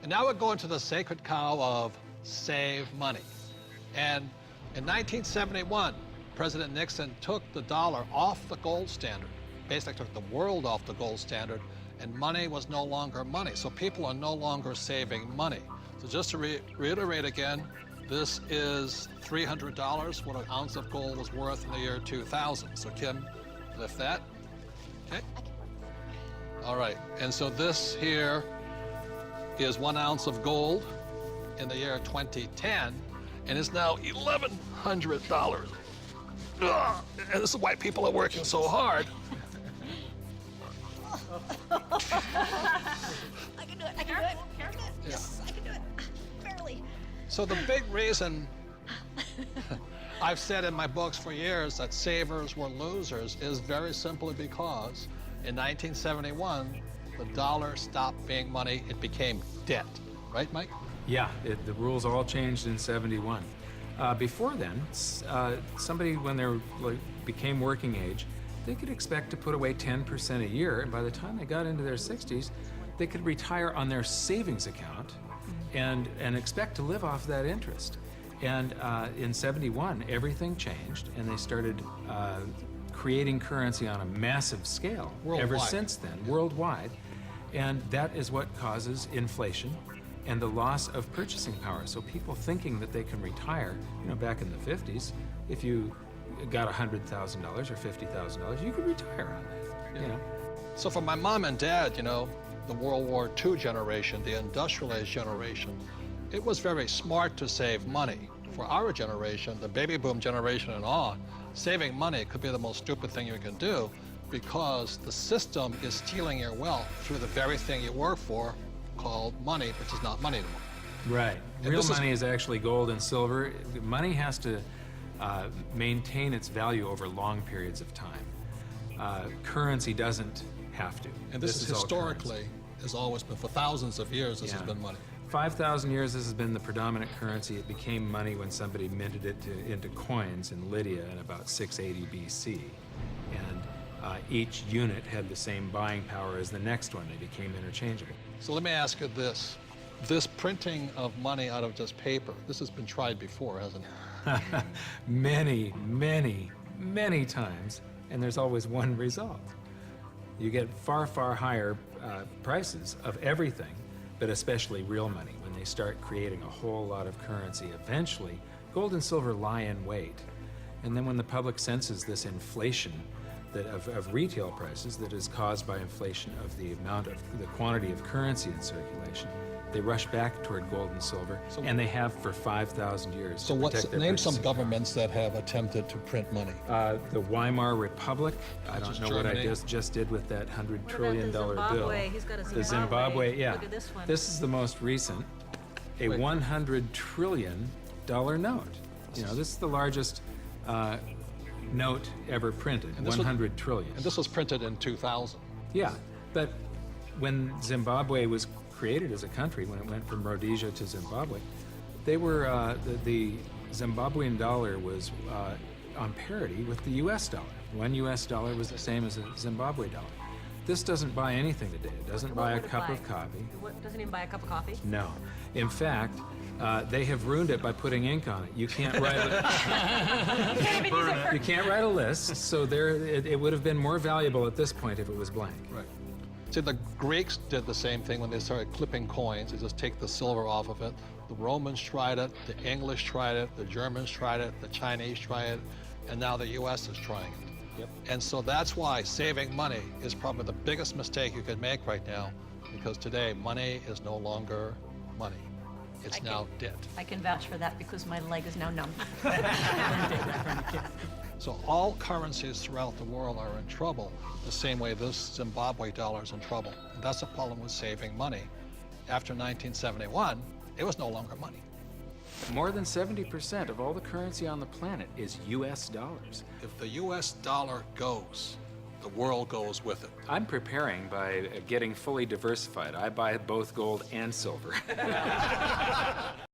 And now we're going to the sacred cow of save money. And in 1971, President Nixon took the dollar off the gold standard, basically took the world off the gold standard, and money was no longer money. So people are no longer saving money. So just to reiterate again, this is $300, what an ounce of gold was worth in the year 2000. So Kim, lift that, okay? All right, and so this here is 1 ounce of gold in the year 2010, and it's now $1,100. Ugh, and this is why people are working so hard. I can do it, I can do it. Yes, I can do it. Barely. So the big reason I've said in my books for years that savers were losers is very simply because in 1971, the dollar stopped being money, it became debt. Right, Mike? Yeah, the rules all changed in '71. Before then, somebody, when they became working age, they could expect to put away 10% a year, and by the time they got into their 60s, they could retire on their savings account and expect to live off that interest. And in '71, everything changed, and they started creating currency on a massive scale. Worldwide. Ever since then, worldwide. And that is what causes inflation and the loss of purchasing power. So people thinking that they can retire, you know, back in the 50s, if you got $100,000 or $50,000, you could retire on that, you know. So for my mom and dad, you know, the World War II generation, the industrial age generation, it was very smart to save money. For our generation, the baby boom generation and on, saving money could be the most stupid thing you can do because the system is stealing your wealth through the very thing you work for, called money, which is not money anymore. Right. Real money is actually gold and silver. Money has to maintain its value over long periods of time. Currency doesn't have to. And this is historically, has always been, for thousands of years, this has been money. 5,000 years, this has been the predominant currency. It became money when somebody minted it into coins in Lydia in about 680 BC. And each unit had the same buying power as the next one. They became interchangeable. So let me ask you this. This printing of money out of just paper, this has been tried before, hasn't it? Many, many, many times, and there's always one result. You get far, far higher prices of everything, but especially real money. When they start creating a whole lot of currency, eventually, gold and silver lie in wait. And then when the public senses this inflation of retail prices that is caused by inflation of the quantity of currency in circulation, they rush back toward gold and silver, and they have for 5,000 years. So name some governments that have attempted to print money. The Weimar Republic. I don't know Germany. what I just did with that $100 trillion bill. Zimbabwe? He's got a Zimbabwe. The Zimbabwe, yeah. Look at this one. This is the most recent, a $100 trillion note. You know, this is the largest note ever printed, 100 trillion. And this was printed in 2000. Yeah, but when Zimbabwe was created as a country, when it went from Rhodesia to Zimbabwe, they were, the Zimbabwean dollar was on parity with the US dollar. One US dollar was the same as a Zimbabwe dollar. This doesn't buy anything today. It doesn't buy a cup of coffee. What, doesn't even buy a cup of coffee? No. In fact, they have ruined it by putting ink on it. You can't write you can't write a list, so it would have been more valuable at this point if it was blank. Right. See, the Greeks did the same thing when they started clipping coins. They just take the silver off of it. The Romans tried it, the English tried it, the Germans tried it, the Chinese tried it, and now the US is trying it. Yep. And so that's why saving money is probably the biggest mistake you could make right now, because today money is no longer money. It's now debt. I can vouch for that because my leg is now numb. So all currencies throughout the world are in trouble, the same way this Zimbabwe dollar is in trouble. And that's the problem with saving money. After 1971, it was no longer money. More than 70% of all the currency on the planet is US dollars. If the US dollar goes, the world goes with it. I'm preparing by getting fully diversified. I buy both gold and silver.